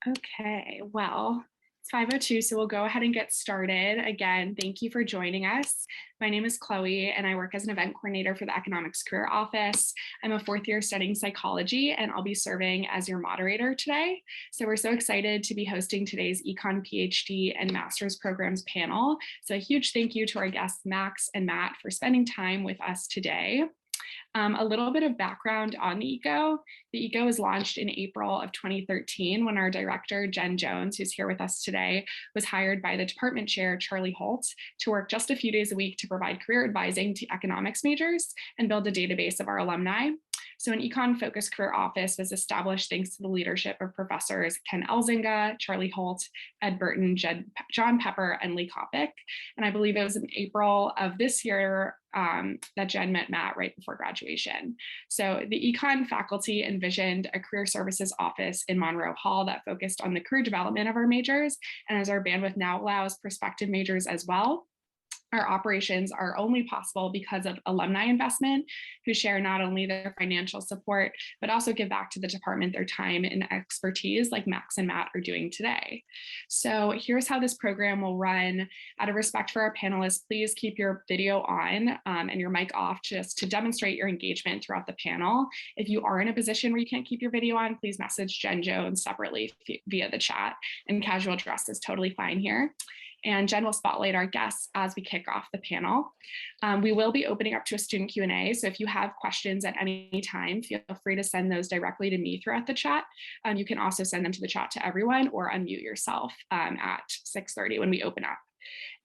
Okay, well, it's 5:02, so we'll go ahead and get started. Again, thank you for joining us. My name is Chloe, and I work as an event coordinator for the Economics Career Office. I'm a fourth year studying psychology, and I'll be serving as your moderator today. So we're so excited to be hosting today's Econ PhD and Master's Programs panel. So a huge thank you to our guests, Max and Matt, for spending time with us today. A little bit of background on the ECO. The ECO was launched in April of 2013 when our director, Jen Jones, who's here with us today, was hired by the department chair, Charlie Holt, to work just a few days a week to provide career advising to economics majors and build a database of our alumni. So an econ-focused career office was established thanks to the leadership of professors Ken Elzinga, Charlie Holt, Ed Burton, John Pepper, and Lee Kopic. And I believe it was in April of this year that Jen met Matt right before graduation. So the econ faculty envisioned a career services office in Monroe Hall that focused on the career development of our majors. And as our bandwidth now allows, prospective majors as well. Our operations are only possible because of alumni investment who share not only their financial support, but also give back to the department their time and expertise like Max and Matt are doing today. So here's how this program will run. Out of respect for our panelists, please keep your video on and your mic off just to demonstrate your engagement throughout the panel. If you are in a position where you can't keep your video on, please message Jen Jones separately via the chat, and casual dress is totally fine here. And Jen will spotlight our guests as we kick off the panel. We will be opening up to a student Q&A, so if you have questions at any time, feel free to send those directly to me throughout the chat. You can also send them to the chat to everyone or unmute yourself at 6:30 when we open up.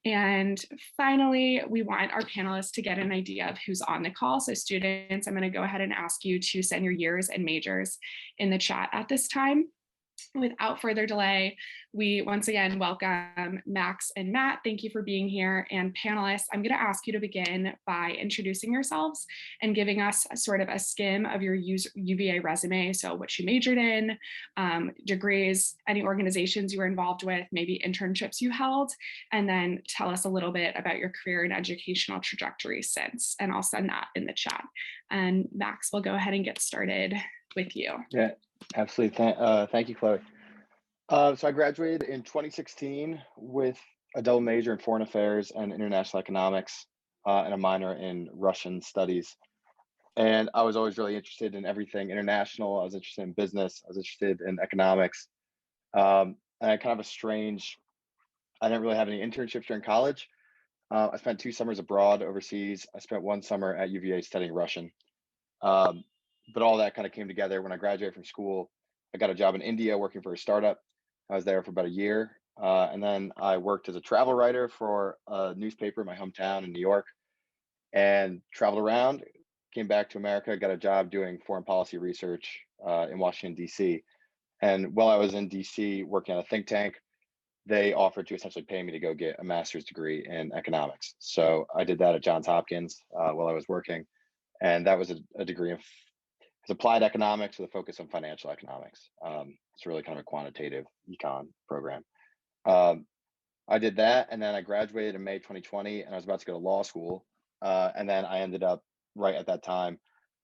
And finally, we want our panelists to get an idea of who's on the call. So students, I'm going to go ahead and ask you to send your years and majors in the chat at this time. Without further delay, we once again welcome Max and Matt. Thank you for being here. And panelists, I'm going to ask you to begin by introducing yourselves and giving us a sort of a skim of your UVA resume. So what you majored in, degrees, any organizations you were involved with, maybe internships you held, and then tell us a little bit about your career and educational trajectory since. And I'll send that in the chat. And Max, we'll go ahead and get started with you. Yeah. Absolutely. Thank you, Chloe. So I graduated in 2016 with a double major in foreign affairs and international economics and a minor in Russian studies. And I was always really interested in everything international. I was interested in business. I was interested in economics. And I kind of I didn't really have any internships during college. I spent 2 summers abroad overseas. I spent 1 summer at UVA studying Russian. But all that kind of came together when I graduated from school. I got a job in India working for a startup. I was there for about a year. And then I worked as a travel writer for a newspaper in my hometown in New York and traveled around, came back to America, got a job doing foreign policy research in Washington, D.C. And while I was in D.C. working on a think tank, they offered to essentially pay me to go get a master's degree in economics. So I did that at Johns Hopkins while I was working. And that was a degree of applied economics with a focus on financial economics. It's really kind of a quantitative econ program. I did that, and then I graduated in May 2020, and I was about to go to law school. And then I ended up right at that time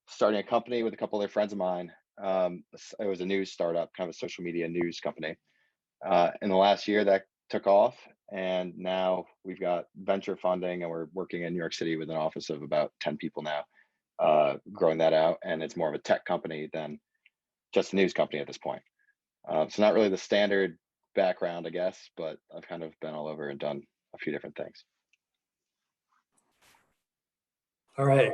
starting a company with a couple other friends of mine. It was a news startup, kind of a social media news company. In the last year, that took off, and now we've got venture funding, and we're working in New York City with an office of about 10 people now. Growing that out, and it's more of a tech company than just a news company at this point. So not really the standard background, I guess, but I've kind of been all over and done a few different things. All right,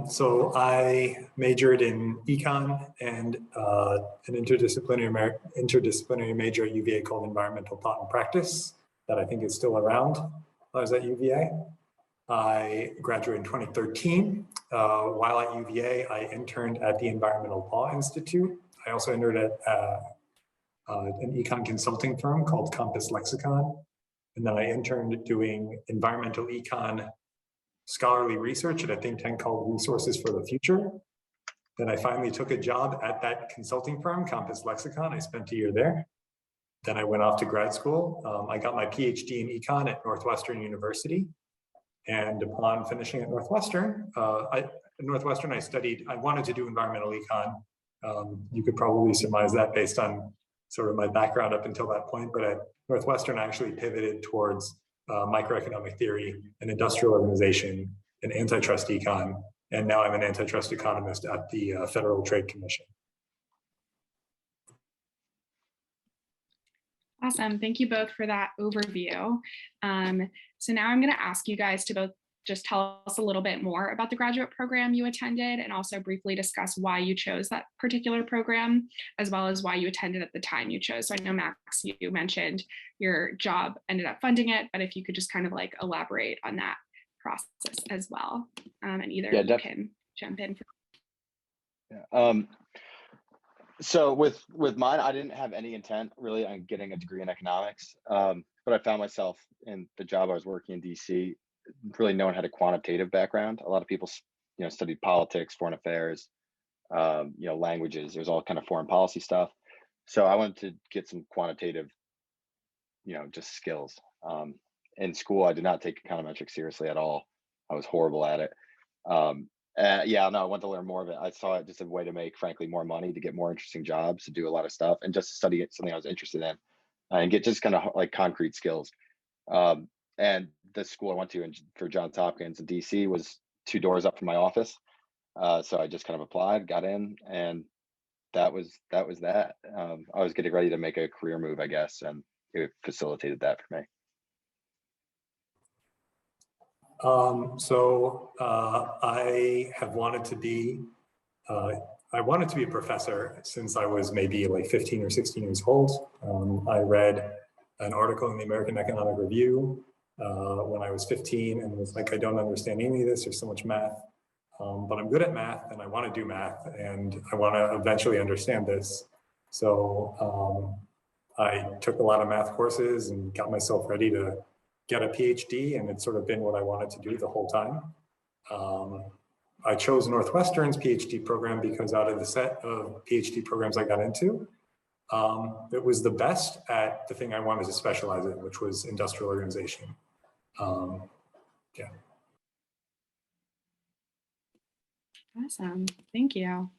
so I majored in econ and an interdisciplinary major at UVA called Environmental Thought and Practice that I think is still around when I was at UVA. I graduated in 2013. While at UVA, I interned at the Environmental Law Institute. I also interned at an econ consulting firm called Compass Lexicon. And then I interned doing environmental econ scholarly research at a think tank called Resources for the Future. Then I finally took a job at that consulting firm, Compass Lexicon. I spent a year there. Then I went off to grad school. I got my PhD in econ at Northwestern University. And upon finishing at Northwestern, I wanted to do environmental econ. You could probably surmise that based on sort of my background up until that point. But at Northwestern, I actually pivoted towards microeconomic theory and industrial organization and antitrust econ. And now I'm an antitrust economist at the Federal Trade Commission. Awesome. Thank you both for that overview. So now I'm going to ask you guys to both just tell us a little bit more about the graduate program you attended and also briefly discuss why you chose that particular program, as well as why you attended at the time you chose. So I know, Max, you mentioned your job ended up funding it, but if you could just kind of like elaborate on that process as well. And either you can jump in. So with mine, I didn't have any intent really on getting a degree in economics, but I found myself in the job I was working in DC. Really, no one had a quantitative background. A lot of people, studied politics, foreign affairs, languages. There's all kind of foreign policy stuff. So I wanted to get some quantitative, just skills. In school, I did not take econometrics seriously at all. I was horrible at it. I wanted to learn more of it. I saw it just a way to make, frankly, more money, to get more interesting jobs, to do a lot of stuff, and just to study something I was interested in, and get just kind of like concrete skills. And the school I went to for Johns Hopkins in DC was 2 doors up from my office. So I just kind of applied, got in, and that was that. I was getting ready to make a career move, I guess, and it facilitated that for me. I have wanted to be, I wanted to be a professor since I was maybe like 15 or 16 years old. I read an article in the American Economic Review when I was 15 and was like, I don't understand any of this, there's so much math, but I'm good at math and I want to do math and I want to eventually understand this. So I took a lot of math courses and got myself ready to get a PhD, and it's sort of been what I wanted to do the whole time. I chose Northwestern's PhD program because out of the set of PhD programs I got into, it was the best at the thing I wanted to specialize in, which was industrial organization. Awesome, thank you.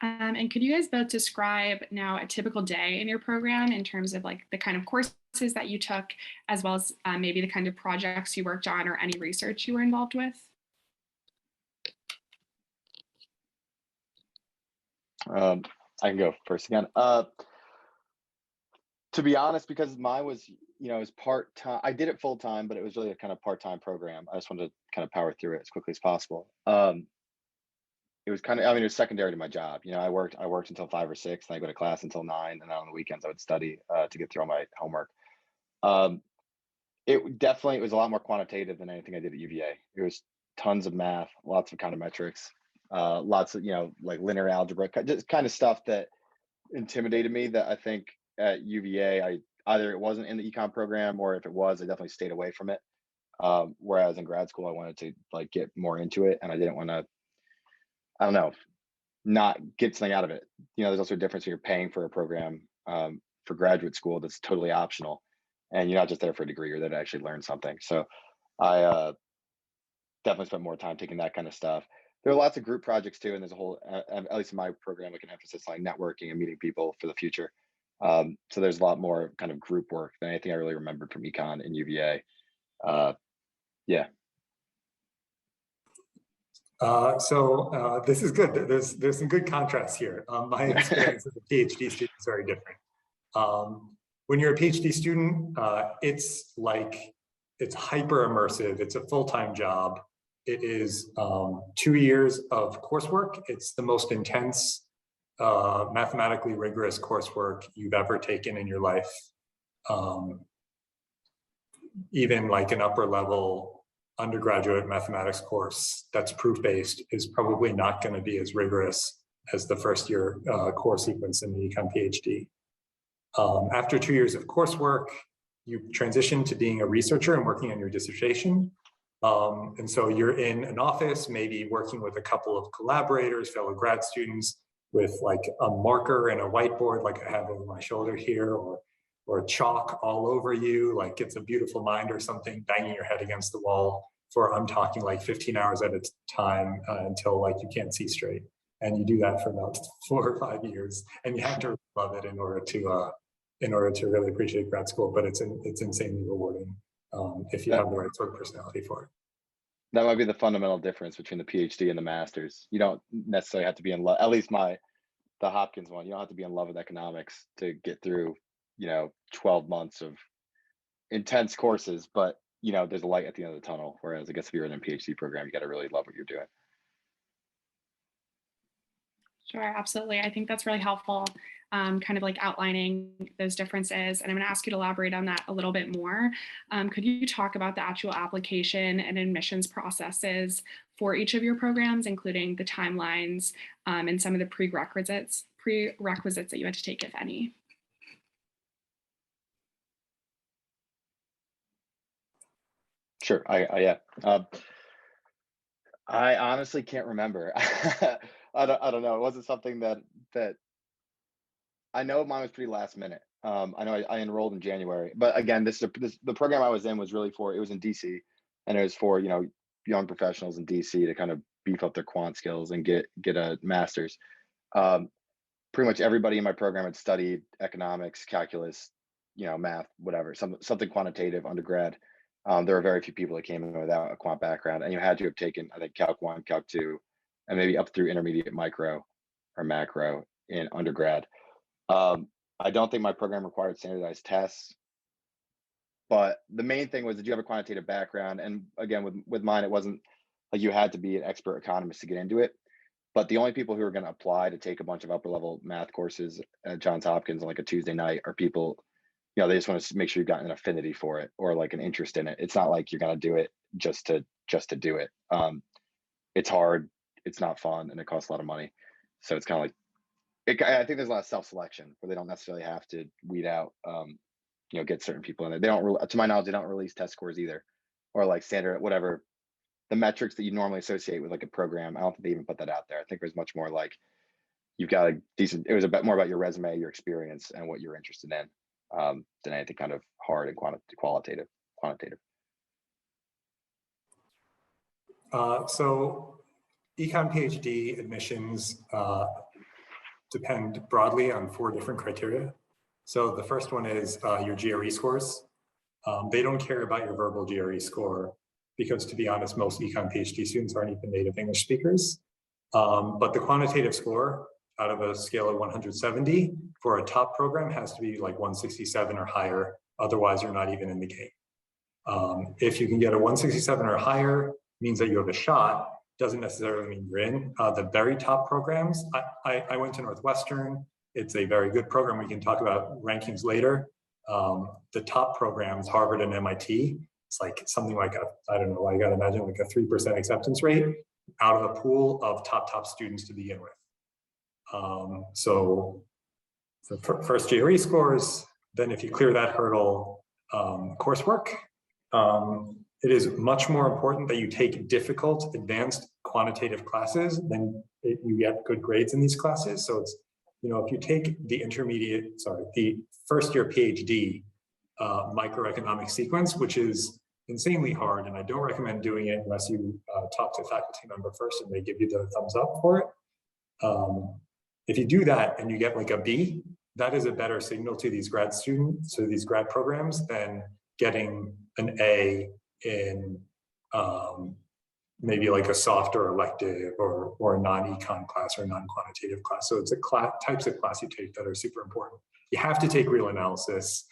And could you guys both describe now a typical day in your program in terms of like the kind of courses that you took, as well as maybe the kind of projects you worked on or any research you were involved with? I can go first again. To be honest, because mine was, it was part-time. I did it full-time, but it was really a kind of part-time program. I just wanted to kind of power through it as quickly as possible. It was kind of, it was secondary to my job. I worked until 5 or 6, and I go to class until 9, and then on the weekends I would study to get through all my homework. It was a lot more quantitative than anything I did at UVA. It was tons of math, lots of econometrics, lots of, like linear algebra, just kind of stuff that intimidated me, that I think at UVA, either it wasn't in the econ program, or if it was, I definitely stayed away from it. Whereas in grad school, I wanted to like get more into it, and I didn't want to, I don't know, not get something out of it. There's also a difference when you're paying for a program for graduate school that's totally optional, and you're not just there for a degree, you're there to actually learn something. So I definitely spent more time taking that kind of stuff. There are lots of group projects too, and there's a whole, at least in my program, like an emphasis on networking and meeting people for the future. So there's a lot more kind of group work than anything I really remembered from econ and UVA. This is good. There's some good contrast here. My experience as a PhD student is very different. When you're a PhD student, it's hyper immersive. It's a full-time job. It is 2 years of coursework. It's the most intense, mathematically rigorous coursework you've ever taken in your life. Even like an upper level undergraduate mathematics course that's proof-based is probably not going to be as rigorous as the first year core sequence in the Econ PhD. After 2 years of coursework, you transition to being a researcher and working on your dissertation. And so you're in an office, maybe working with a couple of collaborators, fellow grad students, with like a marker and a whiteboard like I have over my shoulder here, or chalk all over you, like It's a Beautiful Mind or something, banging your head against the wall for, I'm talking like 15 hours at a time until like you can't see straight. And you do that for about 4 or 5 years, and you have to love it in order to in order to really appreciate grad school, but it's insanely rewarding if you have the right sort of personality for it. That might be the fundamental difference between the PhD and the master's. You don't necessarily have to be in love, at least the Hopkins one, you don't have to be in love with economics to get through, 12 months of intense courses, but there's a light at the end of the tunnel. Whereas I guess if you're in a PhD program, you got to really love what you're doing. Sure, absolutely. I think that's really helpful, kind of like outlining those differences. And I'm going to ask you to elaborate on that a little bit more. Could you talk about the actual application and admissions processes for each of your programs, including the timelines and some of the prerequisites that you had to take, if any? Sure. I honestly can't remember. I don't know. It wasn't something that I know mine was pretty last minute. I know I enrolled in January, but again, the program I was in was really it was in DC, and it was for young professionals in DC to kind of beef up their quant skills and get a master's. Pretty much everybody in my program had studied economics, calculus, math, whatever, something quantitative undergrad. There were very few people that came in without a quant background, and you had to have taken, I think, Calc 1, Calc 2, and maybe up through intermediate micro or macro in undergrad. I don't think my program required standardized tests, but the main thing was that you have a quantitative background. And again, with mine, it wasn't like you had to be an expert economist to get into it. But the only people who are going to apply to take a bunch of upper level math courses at Johns Hopkins on like a Tuesday night are people, they just want to make sure you've got an affinity for it or like an interest in it. It's not like you're going to do it just to do it. It's hard, it's not fun, and it costs a lot of money. So it's kind of like, I think there's a lot of self-selection where they don't necessarily have to weed out, get certain people in it. They don't, to my knowledge, they don't release test scores either, or like standard, whatever, the metrics that you normally associate with like a program. I don't think they even put that out there. I think it was much more like you've got a decent, it was a bit more about your resume, your experience, and what you're interested in than anything kind of hard and quantitative. So Econ PhD admissions depend broadly on 4 different criteria. So the first one is your GRE scores. They don't care about your verbal GRE score because, to be honest, most Econ PhD students aren't even native English speakers. But the quantitative score out of a scale of 170 for a top program has to be like 167 or higher. Otherwise, you're not even in the game. If you can get a 167 or higher, means that you have a shot. Doesn't necessarily mean you're in. The very top programs, I went to Northwestern. It's a very good program. We can talk about rankings later. The top programs, Harvard and MIT, it's like something like I don't know, I gotta imagine like a 3% acceptance rate out of a pool of top students to begin with. So the first GRE scores, then if you clear that hurdle, coursework. It is much more important that you take difficult advanced quantitative classes than you get good grades in these classes. So it's, if you take the first year PhD microeconomic sequence, which is insanely hard, and I don't recommend doing it unless you talk to a faculty member first and they give you the thumbs up for it. If you do that and you get like a B, that is a better signal to these grad students, to these grad programs, than getting an A in maybe like a softer elective or a non-econ class or non-quantitative class. So it's types of class you take that are super important. You have to take real analysis.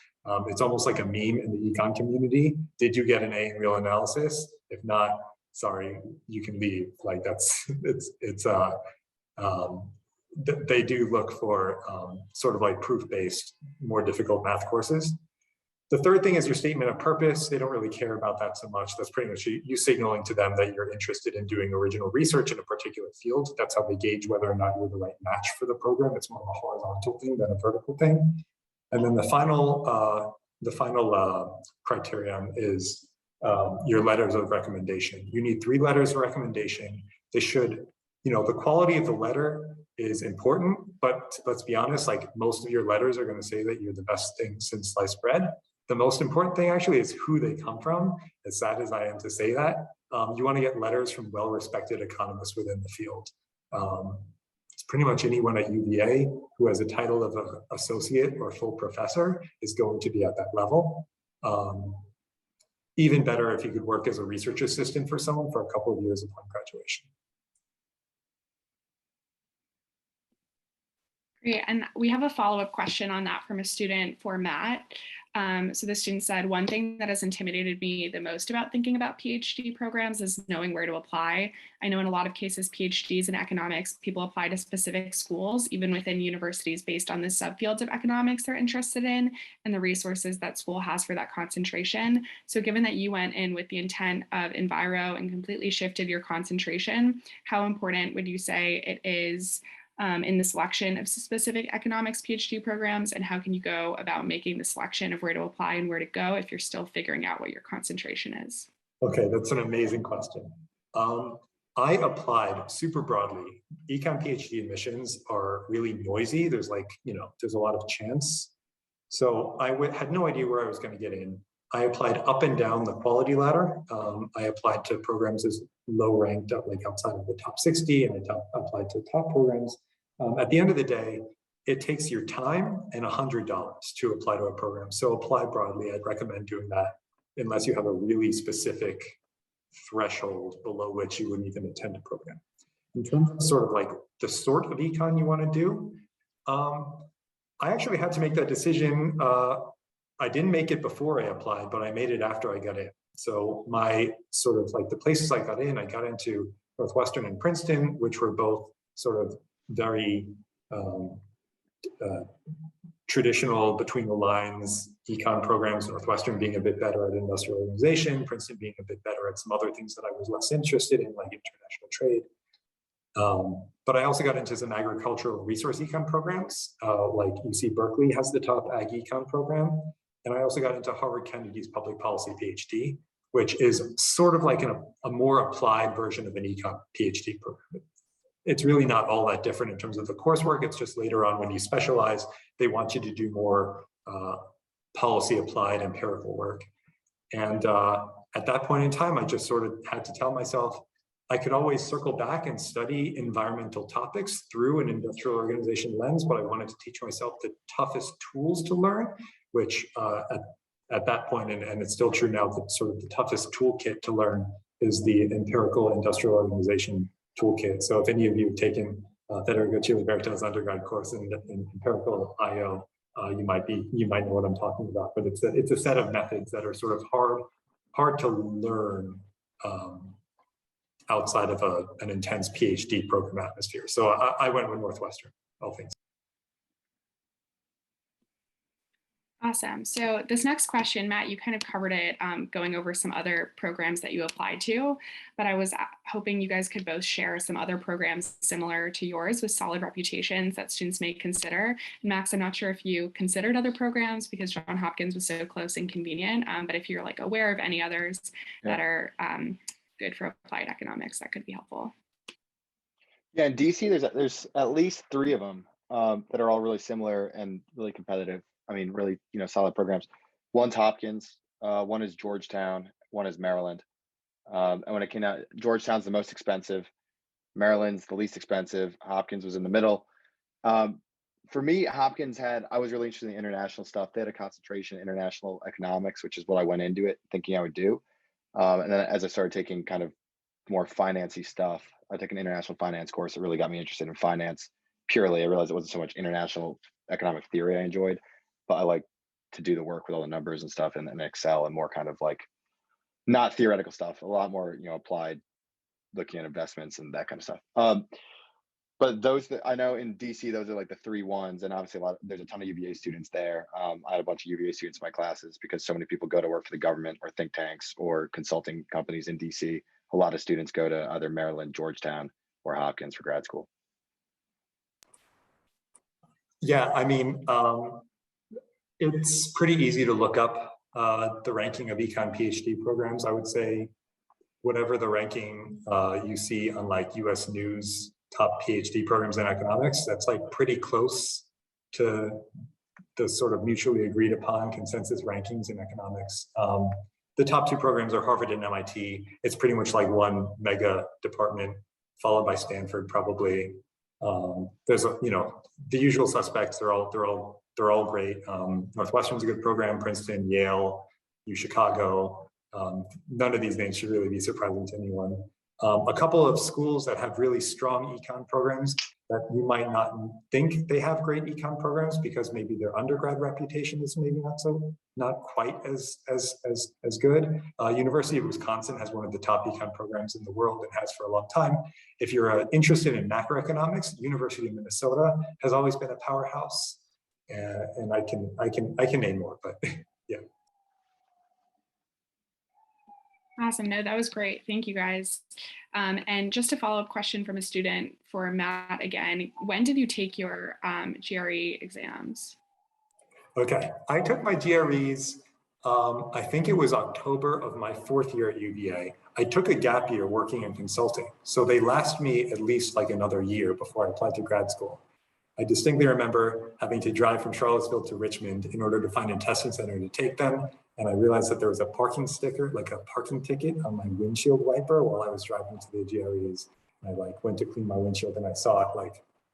It's almost like a meme in the econ community. Did you get an A in real analysis? If not, sorry, you can leave. Like they do look for sort of like proof-based, more difficult math courses. The third thing is your statement of purpose. They don't really care about that so much. That's pretty much you signaling to them that you're interested in doing original research in a particular field. That's how they gauge whether or not you're the right match for the program. It's more of a horizontal thing than a vertical thing. And then the final criterion is your letters of recommendation. You need 3 letters of recommendation. They should, the quality of the letter is important, but let's be honest, like most of your letters are going to say that you're the best thing since sliced bread. The most important thing actually is who they come from. As sad as I am to say that, you want to get letters from well-respected economists within the field. It's pretty much anyone at UVA who has a title of an associate or full professor is going to be at that level. Even better if you could work as a research assistant for someone for a couple of years upon graduation. Great, and we have a follow-up question on that from a student for Matt. So the student said, one thing that has intimidated me the most about thinking about PhD programs is knowing where to apply. I know in a lot of cases, PhDs in economics, people apply to specific schools, even within universities, based on the subfields of economics they're interested in and the resources that school has for that concentration. So given that you went in with the intent of Enviro and completely shifted your concentration, how important would you say it is in the selection of specific economics PhD programs, and how can you go about making the selection of where to apply and where to go if you're still figuring out what your concentration is? Okay, that's an amazing question. I applied super broadly. Econ PhD admissions are really noisy. There's there's a lot of chance. So I had no idea where I was going to get in. I applied up and down the quality ladder. I applied to programs as low ranked, like outside of the top 60, and I applied to top programs. At the end of the day, it takes your time and $100 to apply to a program. So apply broadly. I'd recommend doing that unless you have a really specific threshold below which you wouldn't even attend a program. In terms of sort of like the sort of econ you want to do, I actually had to make that decision. I didn't make it before I applied, but I made it after I got in. So my sort of like the places I got into Northwestern and Princeton, which were both sort of very traditional, between the lines econ programs, Northwestern being a bit better at industrial organization, Princeton being a bit better at some other things that I was less interested in, like international trade. But I also got into some agricultural resource econ programs, like UC Berkeley has the top ag econ program. And I also got into Harvard Kennedy's public policy PhD, which is sort of like a more applied version of an econ PhD program. It's really not all that different in terms of the coursework. It's just later on when you specialize, they want you to do more policy applied empirical work. And at that point in time, I just sort of had to tell myself, I could always circle back and study environmental topics through an industrial organization lens, but I wanted to teach myself the toughest tools to learn, which at that point, and it's still true now, that sort of the toughest toolkit to learn is the empirical industrial organization toolkit. So if any of you have taken Federico Chiliberto's undergrad course in empirical IO, you might know what I'm talking about. But it's a set of methods that are sort of hard to learn outside of an intense PhD program atmosphere. So I went with Northwestern, all things. Awesome. So this next question, Matt, you kind of covered it going over some other programs that you applied to, but I was hoping you guys could both share some other programs similar to yours with solid reputations that students may consider. And Max, I'm not sure if you considered other programs because Johns Hopkins was so close and convenient, but if you're like aware of any others that are good for applied economics, that could be helpful. Yeah, in DC, there's at least 3 of them that are all really similar and really competitive. I mean, really, solid programs. One's Hopkins, one is Georgetown, one is Maryland. And when it came out, Georgetown's the most expensive, Maryland's the least expensive, Hopkins was in the middle. For me, Hopkins I was really interested in the international stuff. They had a concentration in international economics, which is what I went into it thinking I would do. And then as I started taking kind of more financy stuff, I took an international finance course that really got me interested in finance purely. I realized it wasn't so much international economic theory I enjoyed, but I like to do the work with all the numbers and stuff and Excel and more kind of like not theoretical stuff, a lot more, applied, looking at investments and that kind of stuff. But those that I know in DC, those are like the 3 ones. And obviously there's a ton of UVA students there. I had a bunch of UVA students in my classes because so many people go to work for the government or think tanks or consulting companies in DC. A lot of students go to either Maryland, Georgetown, or Hopkins for grad school. Yeah, I mean, it's pretty easy to look up the ranking of econ PhD programs. I would say whatever the ranking you see on like US News top PhD programs in economics, that's like pretty close to the sort of mutually agreed upon consensus rankings in economics. The top 2 programs are Harvard and MIT. It's pretty much like one mega department, followed by Stanford probably. There's the usual suspects. They're all great. Northwestern's a good program. Princeton, Yale, U Chicago. None of these names should really be surprising to anyone. A couple of schools that have really strong econ programs that you might not think they have great econ programs because maybe their undergrad reputation is maybe not quite as good. University of Wisconsin has one of the top econ programs in the world and has for a long time. If you're interested in macroeconomics, University of Minnesota has always been a powerhouse, and I can name more, but yeah. Awesome. No, that was great. Thank you, guys. And just a follow-up question from a student for Matt again. When did you take your GRE exams? Okay, I took my GREs, I think it was October of my 4th year at UVA. I took a gap year working in consulting, so they last me at least like another year before I applied to grad school. I distinctly remember having to drive from Charlottesville to Richmond in order to find a testing center to take them. And I realized that there was a parking sticker, like a parking ticket on my windshield wiper while I was driving to the GREs. And I went to clean my windshield and I saw it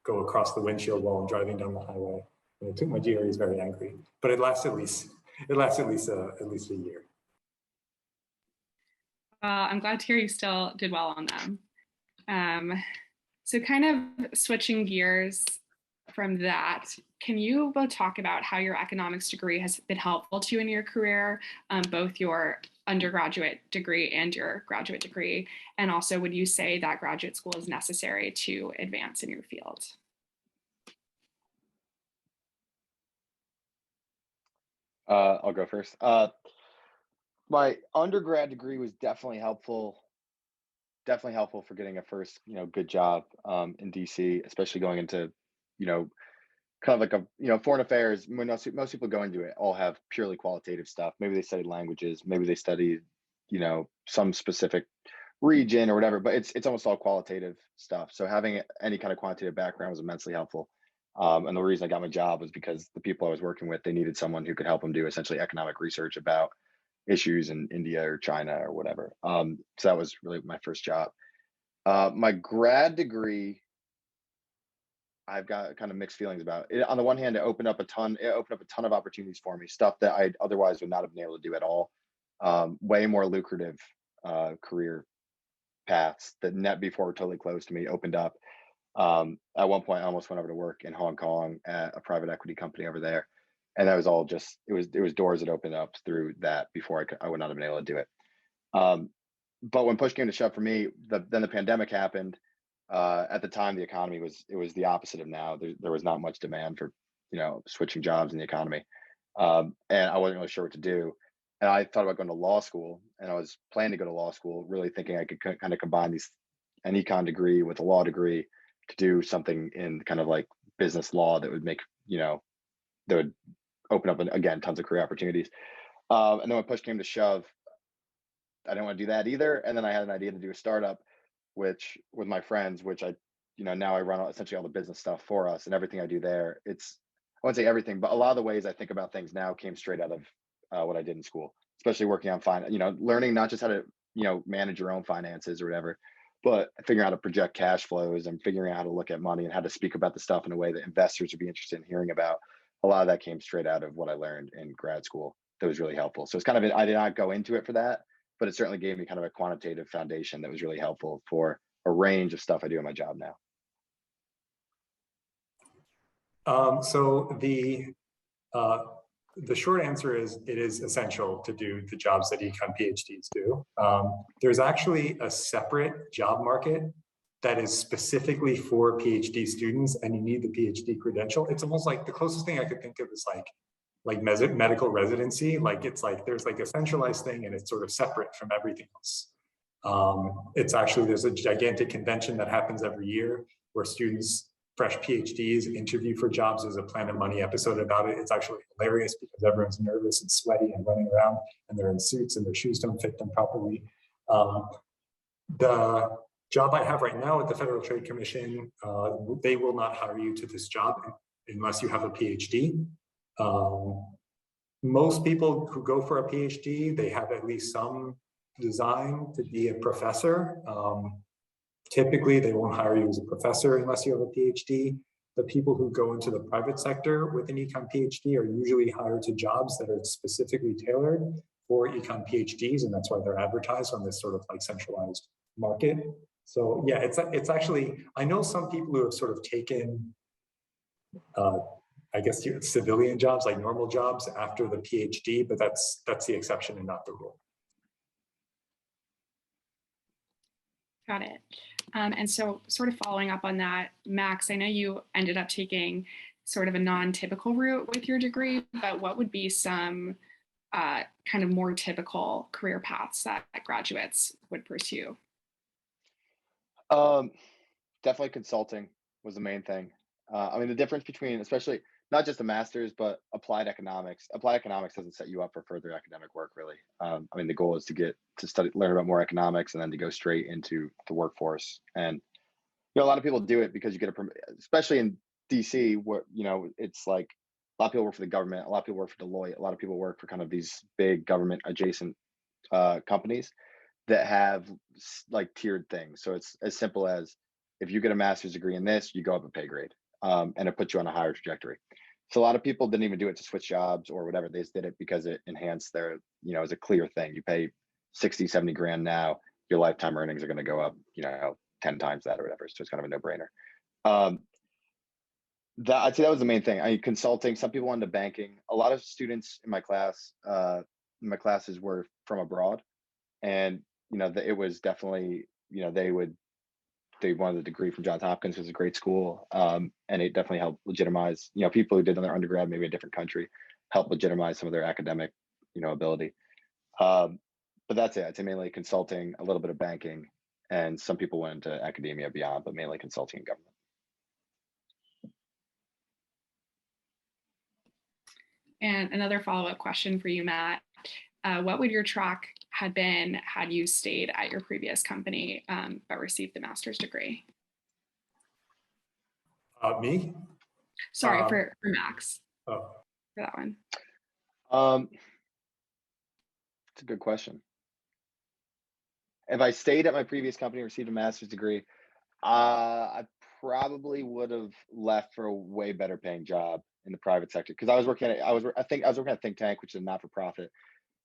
go across the windshield while I'm driving down the highway. And it took my GREs very angry, but it lasts at least a year. I'm glad to hear you still did well on them. So kind of switching gears from that, can you both talk about how your economics degree has been helpful to you in your career, both your undergraduate degree and your graduate degree? And also, would you say that graduate school is necessary to advance in your field? I'll go first. My undergrad degree was definitely helpful for getting a first, good job in DC, especially going into, kind of like foreign affairs. When most people go into it all have purely qualitative stuff. Maybe they study languages, maybe they study, some specific region or whatever, but it's almost all qualitative stuff. So having any kind of quantitative background was immensely helpful. And the reason I got my job was because the people I was working with, they needed someone who could help them do essentially economic research about issues in India or China or whatever. So that was really my first job. My grad degree, I've got kind of mixed feelings about it. On the one hand, it opened up a ton of opportunities for me, stuff that I otherwise would not have been able to do at all. Way more lucrative career paths that net before were totally closed to me opened up. At one point, I almost went over to work in Hong Kong at a private equity company over there, and that was all just it was doors that opened up through that before I would not have been able to do it. But when push came to shove for me, then the pandemic happened. At the time, the economy was the opposite of now. There was not much demand for switching jobs in the economy, and I wasn't really sure what to do. And I thought about going to law school, and I was planning to go to law school, really thinking I could kind of combine an econ degree with a law degree to do something in kind of like business law that would make that would open up again tons of career opportunities. And then when push came to shove, I didn't want to do that either. And then I had an idea to do a startup, which with my friends, which I now I run essentially all the business stuff for us, and everything I do there. I wouldn't say everything, but a lot of the ways I think about things now came straight out of what I did in school, especially working on finance, learning not just how to, manage your own finances or whatever, but figuring out how to project cash flows and figuring out how to look at money and how to speak about the stuff in a way that investors would be interested in hearing about. A lot of that came straight out of what I learned in grad school. That was really helpful. So it's kind of, I did not go into it for that, but it certainly gave me kind of a quantitative foundation that was really helpful for a range of stuff I do in my job now. So the short answer is it is essential to do the jobs that econ PhDs do. There's actually a separate job market that is specifically for PhD students, and you need the PhD credential. It's almost like the closest thing I could think of is like medical residency. It's like there's like a centralized thing, and it's sort of separate from everything else. It's actually, there's a gigantic convention that happens every year where students, fresh PhDs, interview for jobs. There's a Planet Money episode about it. It's actually hilarious because everyone's nervous and sweaty and running around, and they're in suits and their shoes don't fit them properly. The job I have right now at the Federal Trade Commission, they will not hire you to this job unless you have a PhD. Most people who go for a PhD, they have at least some design to be a professor. Typically, they won't hire you as a professor unless you have a PhD. The people who go into the private sector with an econ PhD are usually hired to jobs that are specifically tailored for econ PhDs, and that's why they're advertised on this sort of like centralized market. So yeah, it's actually, I know some people who have sort of taken, I guess, civilian jobs, like normal jobs after the PhD, but that's the exception and not the rule. Got it. And so sort of following up on that, Max, I know you ended up taking sort of a non-typical route with your degree, but what would be some kind of more typical career paths that graduates would pursue? Definitely consulting was the main thing. I mean, the difference between, especially not just a master's, but applied economics. Applied economics doesn't set you up for further academic work, really. I mean, the goal is to get to learn about more economics, and then to go straight into the workforce. And a lot of people do it because you get especially in DC, where it's like a lot of people work for the government, a lot of people work for Deloitte, a lot of people work for kind of these big government adjacent companies that have like tiered things. So it's as simple as, if you get a master's degree in this, you go up a pay grade, and it puts you on a higher trajectory. So a lot of people didn't even do it to switch jobs or whatever. They just did it because it enhanced their, as a clear thing. You pay 60, 70 grand now, your lifetime earnings are going to go up, 10 times that or whatever. So it's kind of a no-brainer. I'd say that was the main thing. I mean, consulting, some people went into banking. A lot of students in my class, my classes were from abroad. And, it was definitely, they wanted a degree from Johns Hopkins, which is a great school. And it definitely helped legitimize, people who did on their undergrad, maybe a different country, help legitimize some of their academic, ability. But that's it. I'd say mainly consulting, a little bit of banking, and some people went into academia beyond, but mainly consulting and government. And another follow-up question for you, Matt. What would your track had been had you stayed at your previous company but received the master's degree? Me? Sorry, for Max. Oh. For that one. It's a good question. If I stayed at my previous company and received a master's degree, I probably would have left for a way better paying job in the private sector, because I was working at a think tank, which is a not-for-profit.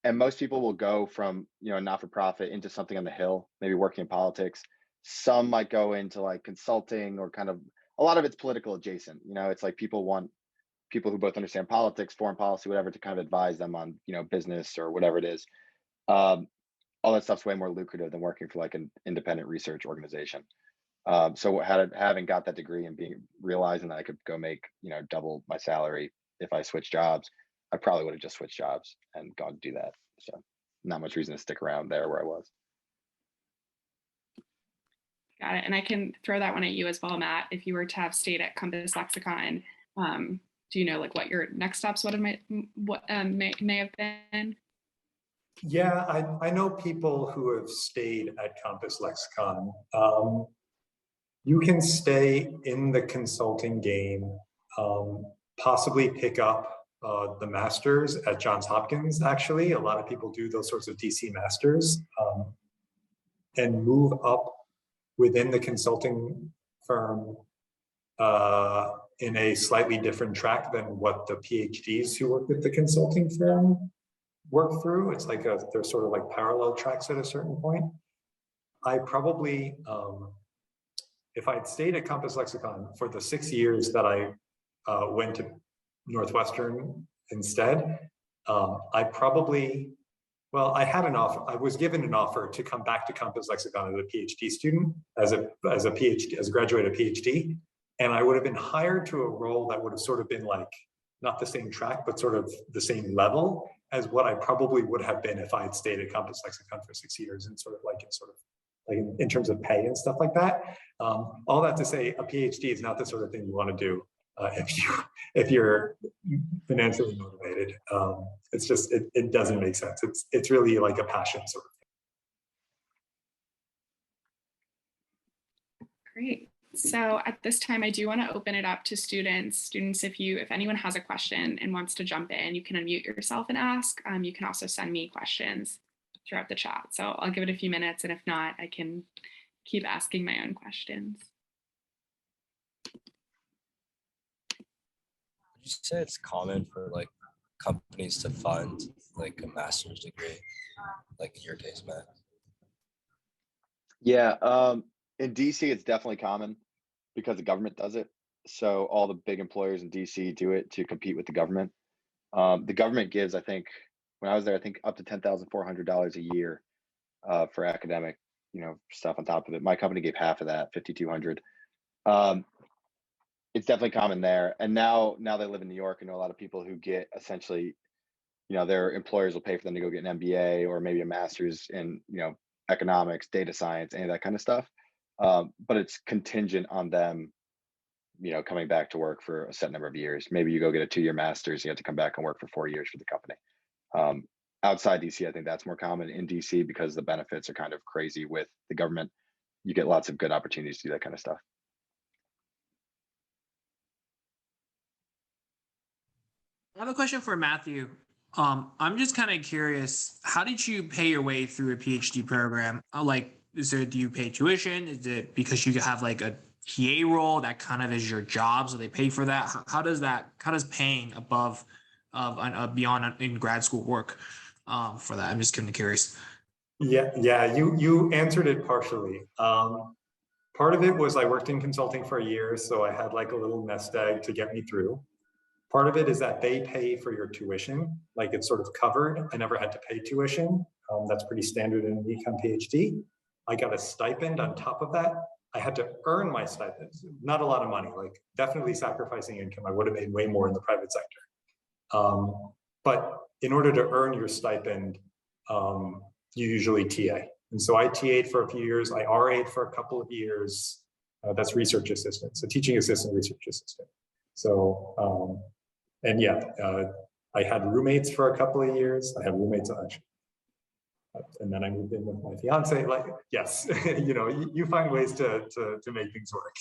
And most people will go from, not-for-profit into something on the Hill, maybe working in politics. Some might go into like consulting, or kind of, a lot of it's political adjacent. It's like people want people who both understand politics, foreign policy, whatever, to kind of advise them on, business or whatever it is. All that stuff's way more lucrative than working for like an independent research organization. So having got that degree and realizing that I could go make, double my salary if I switched jobs, I probably would have just switched jobs and gone to do that. So not much reason to stick around there where I was. Got it. And I can throw that one at you as well, Matt. If you were to have stayed at Compass Lexicon, do you know like what your next steps may have been? Yeah, I know people who have stayed at Compass Lexicon. You can stay in the consulting game, possibly pick up the masters at Johns Hopkins. Actually, a lot of people do those sorts of DC masters, and move up within the consulting firm in a slightly different track than what the PhDs who work with the consulting firm work through. It's like they're sort of like parallel tracks at a certain point. I probably, if I'd stayed at Compass Lexicon for the 6 years that I went to Northwestern instead, I probably, I had an offer. I was given an offer to come back to Compass Lexicon as a PhD student, as a graduate PhD, and I would have been hired to a role that would have sort of been like not the same track, but sort of the same level as what I probably would have been if I had stayed at Compass Lexicon for 6 years, and in terms of pay and stuff like that. All that to say, a PhD is not the sort of thing you want to do if you're financially motivated. It's just it doesn't make sense. It's really like a passion sort of thing. Great. So at this time, I do want to open it up to students. Students, if anyone has a question and wants to jump in, you can unmute yourself and ask. You can also send me questions throughout the chat. So I'll give it a few minutes, and if not, I can keep asking my own questions. Would you say it's common for like companies to fund like a master's degree, like in your case, Matt? Yeah, in DC, it's definitely common because the government does it. So all the big employers in DC do it to compete with the government. The government gives, I think, when I was there, I think up to $10,400 a year for academic, stuff on top of it. My company gave half of that, 5,200. It's definitely common there. And now they live in New York. I know a lot of people who get essentially, their employers will pay for them to go get an MBA or maybe a master's in, economics, data science, any of that kind of stuff. But it's contingent on them, coming back to work for a set number of years. Maybe you go get a 2-year master's, you have to come back and work for 4 years for the company. Outside DC, I think that's more common. In DC, because the benefits are kind of crazy with the government, you get lots of good opportunities to do that kind of stuff. I have a question for Matthew. I'm just kind of curious, how did you pay your way through a PhD program? Do you pay tuition? Is it because you have like a TA role that kind of is your job, so they pay for that? How does paying above, beyond in grad school work for that? I'm just kind of curious. Yeah, you answered it partially. Part of it was I worked in consulting for a year, so I had like a little nest egg to get me through. Part of it is that they pay for your tuition, like it's sort of covered. I never had to pay tuition. That's pretty standard in an econ PhD. I got a stipend on top of that. I had to earn my stipend. Not a lot of money, like definitely sacrificing income. I would have made way more in the private sector. But in order to earn your stipend, you usually TA. And so I TA'd for a few years. I RA'd for a couple of years. That's research assistant. So teaching assistant, research assistant. So, and yeah, I had roommates for a couple of years. I had roommates actually. And then I moved in with my fiance. Like, yes, you find ways to make things work.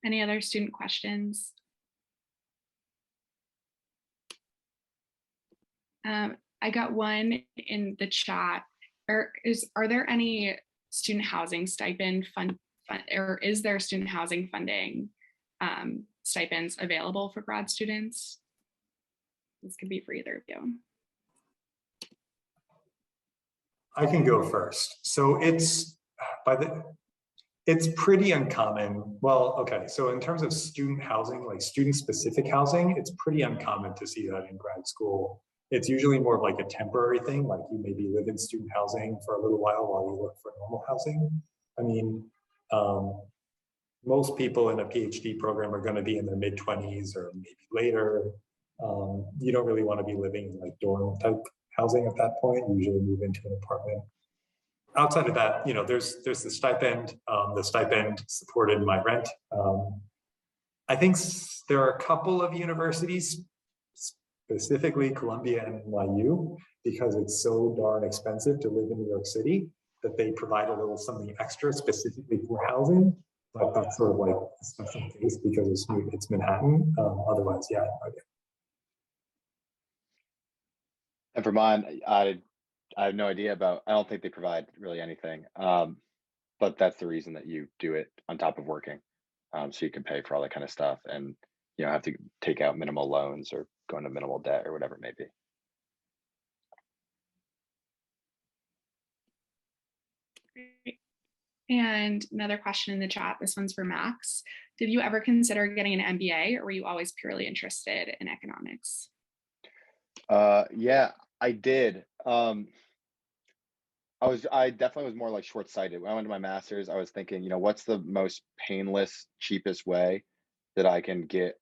Any other student questions? I got one in the chat. Are there any student housing stipend or is there student housing funding stipends available for grad students? This could be for either of you. I can go first. So it's pretty uncommon. Well, okay. So in terms of student housing, like student specific housing, it's pretty uncommon to see that in grad school. It's usually more of like a temporary thing. Like you maybe live in student housing for a little while you look for normal housing. I mean, most people in a PhD program are going to be in their mid-20s or maybe later. You don't really want to be living in like dorm type housing at that point. You usually move into an apartment. Outside of that, there's the stipend. The stipend supported my rent. I think there are a couple of universities, specifically Columbia and NYU, because it's so darn expensive to live in New York City, that they provide a little something extra specifically for housing. But that's sort of like a special case because it's Manhattan. Otherwise, yeah. And for mine, I have no idea about, I don't think they provide really anything. But that's the reason that you do it on top of working. So you can pay for all that kind of stuff and have to take out minimal loans or go into minimal debt or whatever it may be. Great. And another question in the chat, this one's for Max. Did you ever consider getting an MBA or were you always purely interested in economics? Yeah, I did. I definitely was more like short-sighted. When I went to my master's, I was thinking, what's the most painless, cheapest way that I can get,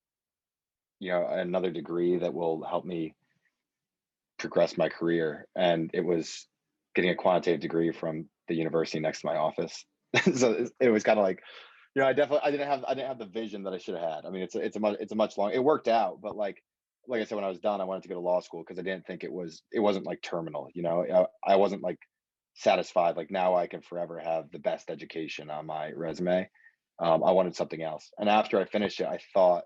another degree that will help me progress my career. And it was getting a quantitative degree from the university next to my office. So it was kind of like, I didn't have the vision that I should have had. I mean, it's a much long, it worked out, but like I said, when I was done, I wanted to go to law school because I didn't think it wasn't like terminal, I wasn't like satisfied. Like now I can forever have the best education on my resume. I wanted something else. And after I finished it, I thought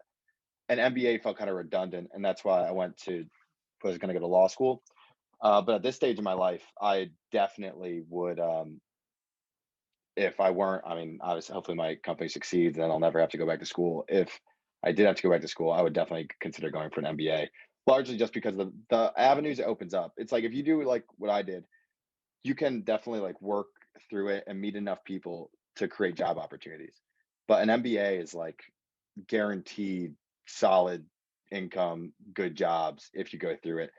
an MBA felt kind of redundant. And that's why I went to was going to go to law school. But at this stage in my life, I definitely would, if I weren't, I mean, obviously, hopefully my company succeeds and I'll never have to go back to school. If I did have to go back to school, I would definitely consider going for an MBA, largely just because of the avenues it opens up. It's like if you do like what I did, you can definitely like work through it and meet enough people to create job opportunities. But an MBA is like guaranteed solid income, good jobs if you go through it.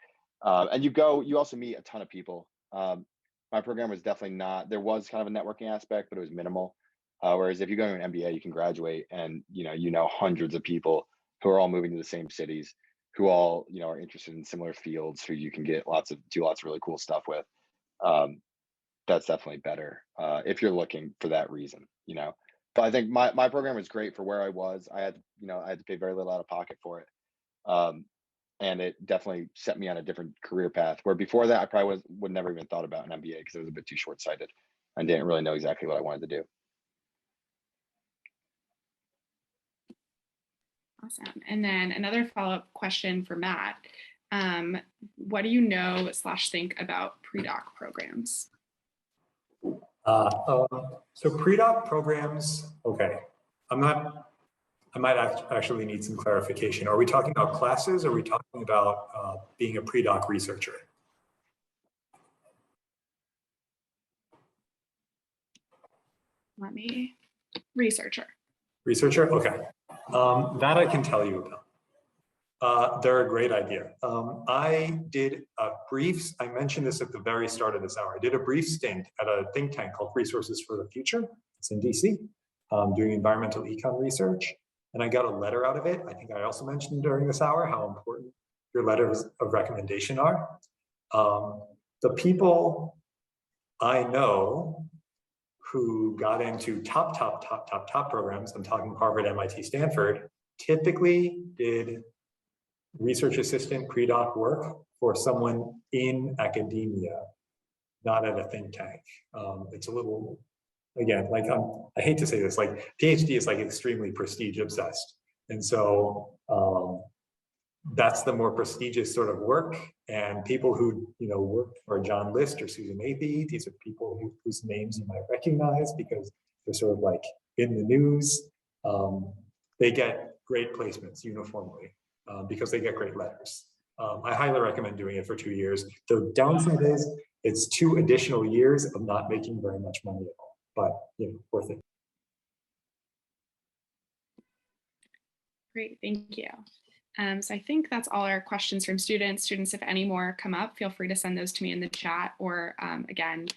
And you also meet a ton of people. My program was definitely not, there was kind of a networking aspect, but it was minimal. Whereas if you go to an MBA, you can graduate and, you know, hundreds of people who are all moving to the same cities, who all, you know, are interested in similar fields, who you can do lots of really cool stuff with. That's definitely better if you're looking for that reason, you know. But I think my program was great for where I was. I had, I had to pay very little out of pocket for it. And it definitely set me on a different career path where before that, I probably would never even thought about an MBA because it was a bit too short-sighted and didn't really know exactly what I wanted to do. Awesome. And then another follow-up question for Matt. What do you know / think about pre-doc programs? So pre-doc programs, okay. I might actually need some clarification. Are we talking about classes? Or are we talking about being a pre-doc researcher? Researcher. Researcher, okay. That I can tell you about. They're a great idea. I did a brief, I mentioned this at the very start of this hour. I did a brief stint at a think tank called Resources for the Future. It's in DC, doing environmental econ research. And I got a letter out of it. I think I also mentioned during this hour how important your letters of recommendation are. The people I know who got into top programs, I'm talking Harvard, MIT, Stanford, typically did research assistant pre-doc work for someone in academia, not at a think tank. It's a little, again, like I hate to say this, like PhD is like extremely prestige obsessed. And so that's the more prestigious sort of work. And people who, worked for John List or Susan Athey, these are people whose names you might recognize because they're sort of like in the news. They get great placements uniformly because they get great letters. I highly recommend doing it for 2 years. The downside is it's 2 additional years of not making very much money at all, but worth it. Great, thank you. So I think that's all our questions from students. Students, if any more come up, feel free to send those to me in the chat or again,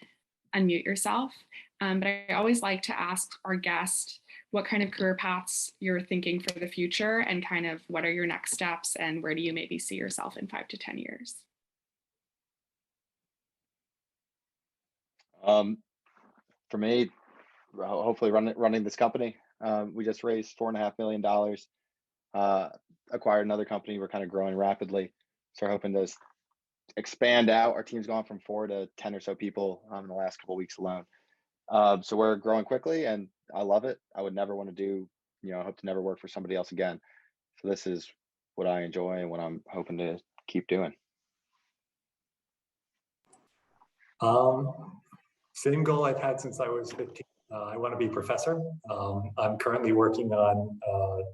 unmute yourself. But I always like to ask our guest what kind of career paths you're thinking for the future and kind of what are your next steps and where do you maybe see yourself in 5 to 10 years? For me, hopefully running this company. We just raised $4.5 million. Acquired another company. We're kind of growing rapidly. So we're hoping to expand out. Our team's gone from 4 to 10 or so people in the last couple of weeks alone. So we're growing quickly and I love it. I would never want to do, I hope to never work for somebody else again. So this is what I enjoy and what I'm hoping to keep doing. Same goal I've had since I was 15. I want to be a professor. I'm currently working on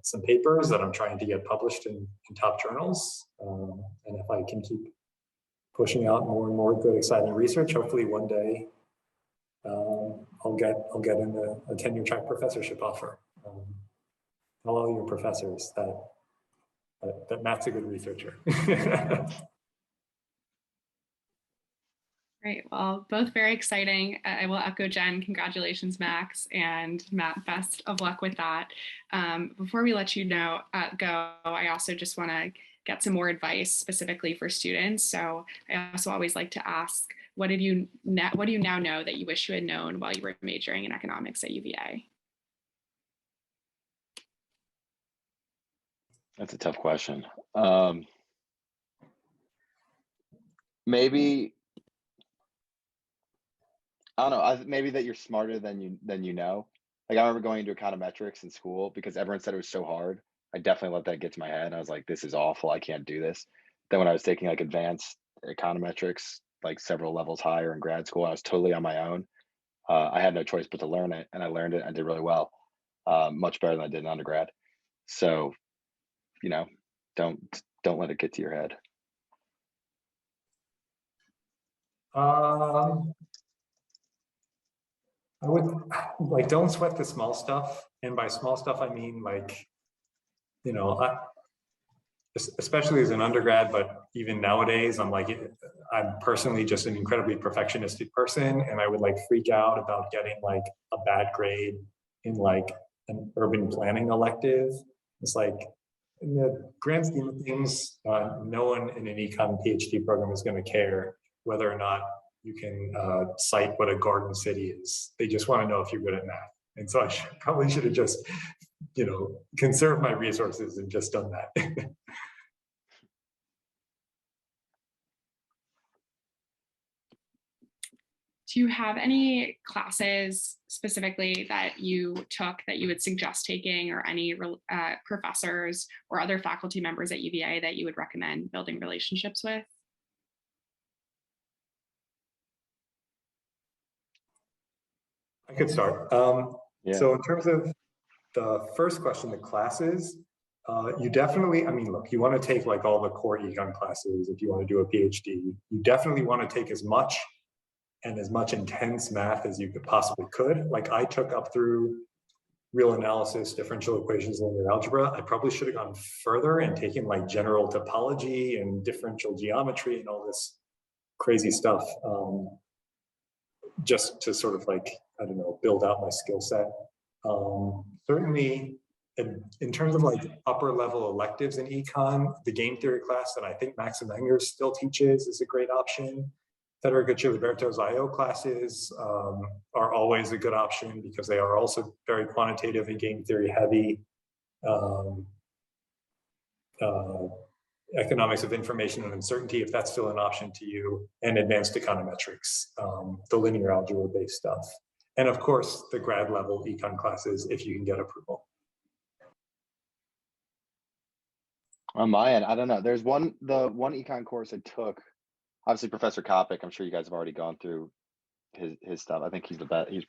some papers that I'm trying to get published in top journals. And if I can keep pushing out more and more good, exciting research, hopefully one day I'll get in a tenure track professorship offer. Tell all your professors that Matt's a good researcher. Great. Well, both very exciting. I will echo Jen. Congratulations, Max, and Matt, best of luck with that. Before we let you go, I also just want to get some more advice specifically for students. So I also always like to ask, what do you now know that you wish you had known while you were majoring in economics at UVA? That's a tough question. Maybe, I don't know, maybe that you're smarter than you know. Like I remember going into econometrics in school because everyone said it was so hard. I definitely let that get to my head. I was like, this is awful. I can't do this. then when I was taking like advanced econometrics, like several levels higher in grad school, I was totally on my own. I had no choice but to learn it, and I learned it. I did really well, much better than I did in undergrad. So, you know, don't let it get to your head. I would like, don't sweat the small stuff. And by small stuff, I mean like, you know, especially as an undergrad, but even nowadays, I'm personally just an incredibly perfectionistic person. And I would like freak out about getting like a bad grade in like an urban planning elective. It's like, in the grand scheme of things, no one in an econ PhD program is going to care whether or not you can cite what a garden city is. They just want to know if you're good at math. And so I probably should have just, you know, conserved my resources and just done that. Do you have any classes specifically that you took that you would suggest taking, or any professors or other faculty members at UVA that you would recommend building relationships with? I could start. Yeah. So in terms of the first question, the classes, you definitely, I mean, look, you want to take like all the core econ classes if you want to do a PhD. You definitely want to take as much and as much intense math as you could. Like I took up through real analysis, differential equations, linear algebra. I probably should have gone further and taken like general topology and differential geometry and all this crazy stuff, just to sort of like, I don't know, build out my skill set. Certainly, in terms of like upper level electives in econ, the game theory class that I think Max Menger still teaches is a great option. Federico Chiliberto's IO classes are always a good option because they are also very quantitative and game theory heavy. Economics of information and uncertainty, if that's still an option to you, and advanced econometrics, the linear algebra based stuff. And of course, the grad level econ classes, if you can get approval. On my end, I don't know. There's the one econ course I took, obviously Professor Kopic, I'm sure you guys have already gone through his stuff. I think he's the best. He's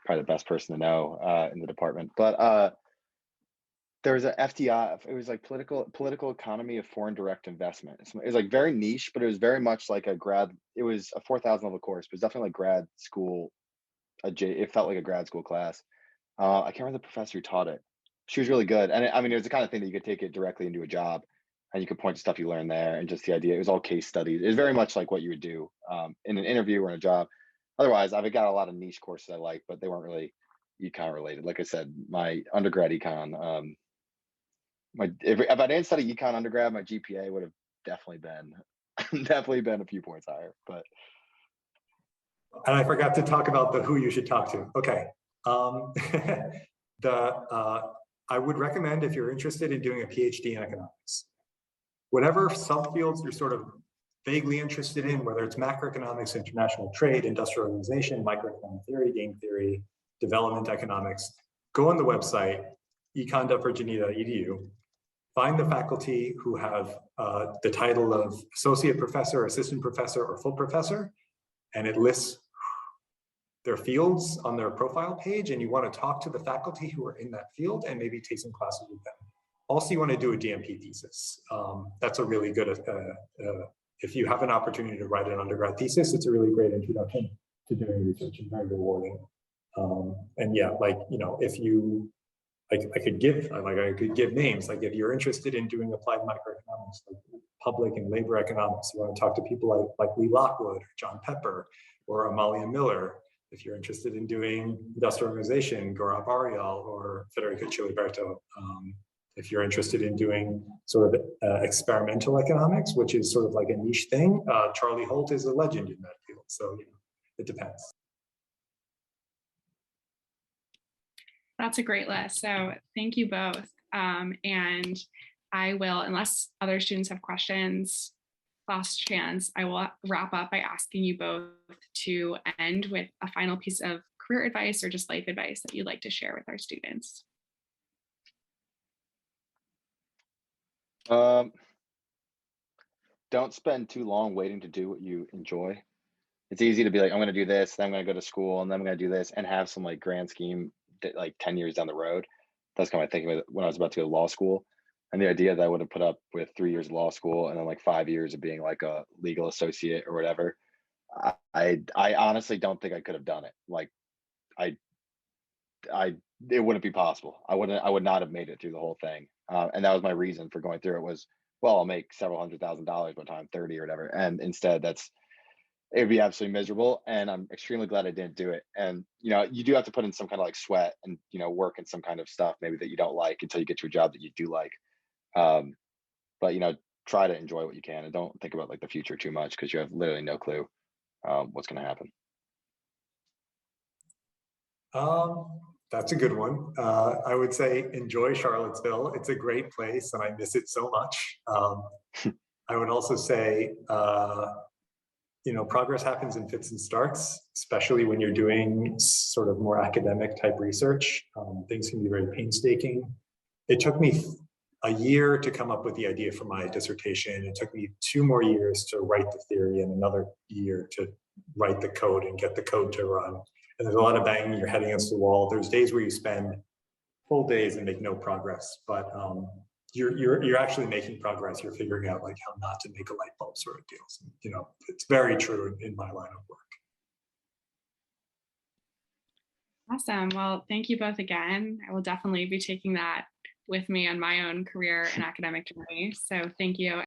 probably the best person to know in the department. But there was a FDI. It was like political economy of foreign direct investment. It was like very niche, but it was very much like a grad. It was a 4,000 level course, but it's definitely like grad school. It felt like a grad school class. I can't remember the professor who taught it. She was really good, and I mean, it was the kind of thing that you could take it directly into a job, and you could point to stuff you learned there, and just the idea. It was all case studies. It was very much like what you would do in an interview or in a job. Otherwise, I've got a lot of niche courses I like, but they weren't really econ related. Like I said, my undergrad econ, if I didn't study econ undergrad, my GPA would have definitely been a few points higher. But and I forgot to talk about the who you should talk to. Okay, I would recommend, if you're interested in doing a PhD in economics, whatever subfields you're sort of vaguely interested in, whether it's macroeconomics, international trade, industrial organization, microeconomic theory, game theory, development economics, go on the website, econ.virginia.edu, find the faculty who have the title of associate professor, assistant professor, or full professor, and it lists their fields on their profile page, and you want to talk to the faculty who are in that field and maybe take some classes with them. Also, you want to do a DMP thesis. That's a really good, if you have an opportunity to write an undergrad thesis, it's a really great introduction to doing research and very rewarding. And yeah, like, you know, if you, I could give names, like if you're interested in doing applied microeconomics, like public and labor economics, you want to talk to people like Lee Lockwood, or John Pepper, or Amalia Miller. If you're interested in doing industrial organization, Gaurav Arial or Federico Chiliberto. If you're interested in doing sort of experimental economics, which is sort of like a niche thing, Charlie Holt is a legend in that field. So, you know, it depends. That's a great list. So thank you both. And I will, unless other students have questions, last chance, I will wrap up by asking you both to end with a final piece of career advice or just life advice that you'd like to share with our students. don't spend too long waiting to do what you enjoy. It's easy to be like, I'm going to do this, then I'm going to go to school, and then I'm going to do this, and have some like grand scheme like 10 years down the road. That's kind of my thinking when I was about to go to law school. And the idea that I would have put up with 3 years of law school and then like 5 years of being like a legal associate or whatever, I honestly don't think I could have done it. Like I I it wouldn't be possible. I would not have made it through the whole thing. And that was my reason for going through it was, well, I'll make several $100,000 by the time I'm 30 or whatever. And instead it would be absolutely miserable. And I'm extremely glad I didn't do it. And, you do have to put in some kind of like sweat and, work in some kind of stuff maybe that you don't like until you get to a job that you do like. Um, but, try to enjoy what you can and don't think about like the future too much because you have literally no clue what's going to happen. That's a good one. I would say enjoy Charlottesville. It's a great place and I miss it so much. I would also say, progress happens in fits and starts, especially when you're doing sort of more academic type research. Things can be very painstaking. It took me a year to come up with the idea for my dissertation. It took me 2 more years to write the theory and another year to write the code and get the code to run. And there's a lot of banging your head against the wall. There's days where you spend full days and make no progress, but you're actually making progress. You're figuring out like how not to make a light bulb sort of deals. It's very true in my line of work. Awesome. Well, thank you both again. I will definitely be taking that with me on my own career and academic journey. So thank you.